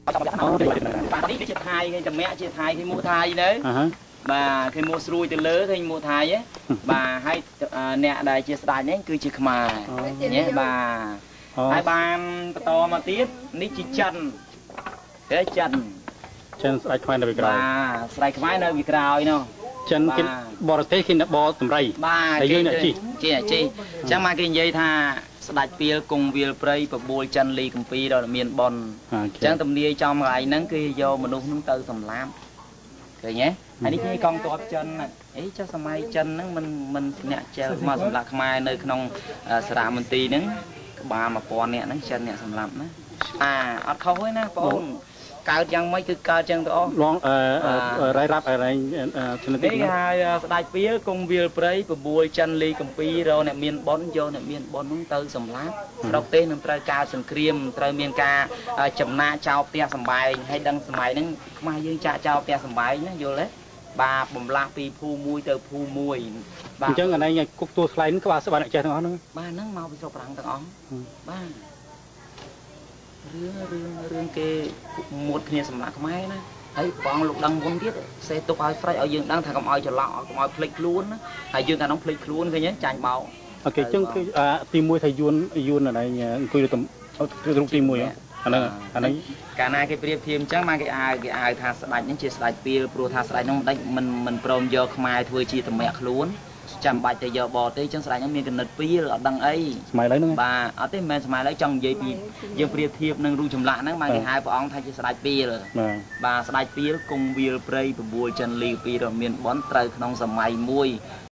នេះជាថៃគេតម្រាក់ជាថៃគេមួថៃទៅបាទគេមួស្រួយទៅលើគេមួថៃបាទហើយអ្នកដែលជាស្ដេចនេះគឺជាខ្មែរញ៉េបាទហើយបានបន្តមកទៀតនេះជាចិនគេចិនស្ដេចខ្មែរនៅពីក្រោយបាទស្ដេចខ្មែរនៅពីក្រោយនោះចិនគេបរទេសគេបរតម្រៃបាទយើងអ្នកជីអញ្ចឹងមកគេនិយាយថាស្ដេចពីលគង់វាលព្រៃបបួលចិនលីកំពីដល់មានប៉ុនអញ្ចឹងទំនាយចំកន្លែងហ្នឹងគឺយកមនុស្សហ្នឹងទៅសម្លាប់ឃើញទេហើយនេះគេកងទ័ពចិនអីចុះសម័យចិនហ្នឹងមិនអ្នកចែលមកសម្លាប់ខ្មែរនៅក្នុងសារមន្ទីរហ្នឹងក្បាល 1000 នាក់ហ្នឹងចិនអ្នកសម្លាប់ណាអត់ខុសទេណាបងអូនកើតយ៉ាងម៉េចគឺកើតយ៉ាងទៅអស់ឡងរៃរាប់អីជំនិតនេះហើយស្ដេចពីលគង់វាលព្រៃបបួលចិនលីកំពីរកអ្នកមានប៉ុនយកអ្នកមានប៉ុននោះទៅសម្លាប់ស្រុកទេសនឹងត្រូវការសង្គ្រាមត្រូវមានការចំណាចោលផ្ទះសម្បែងហើយដឹងសម័យហ្នឹងខ្មែរយើងចាក់ចោលផ្ទះសម្បែងណាយល់ទេបាទបំលាស់ពីភូមួយទៅភូមួយបាទអញ្ចឹងអានេះគុកទួលខ្លែងក្បាលស្បាអ្នកចេះទាំងអស់ហ្នឹងបាទហ្នឹងមកពីស្រុកប្រាំងទាំងអស់បាទរឿងគេមុតគ្នាសម្រាប់ខ្មែរណាហើយបងលោកដឹងមុនទៀតសេទុកឲ្យស្រេចឲ្យយើងដឹងថាកុំឲ្យច្រឡោកកុំឲ្យភ្លេចខ្លួនណាហើយយើងតែនោះភ្លេចខ្លួនឃើញទេចាញ់បោកអូខេអញ្ចឹងគឺទី1ថាយួនអានេះអង្គុយរូបទី1អាហ្នឹងកាលណាគេប្រៀបធៀបអញ្ចឹងមកគេអាវថាស្ដេចហ្នឹងជាស្ដេចពីលព្រោះថាស្ដេចហ្នឹងមិនព្រមយកខ្មែរធ្វើជាតម្រាក់ខ្លួនចាំបាច់ទៅយកបរទេសអញ្ចឹងស្ដេចហ្នឹងមានកណិតពីលអត់ដឹងអីសម័យឥឡូវហ្នឹងបាទអត់ទេមិនមែនសម័យឥឡូវចង់និយាយពីយើងប្រៀបធៀបនឹងរូបចម្លាក់ហ្នឹងមកគេហៅព្រះអង្គថាជាស្ដេចពីលបាទស្ដេចពីលគង់វាលព្រៃបបួលចិនលីពីរមានប៉ុនត្រូវក្នុងសម័យមួយ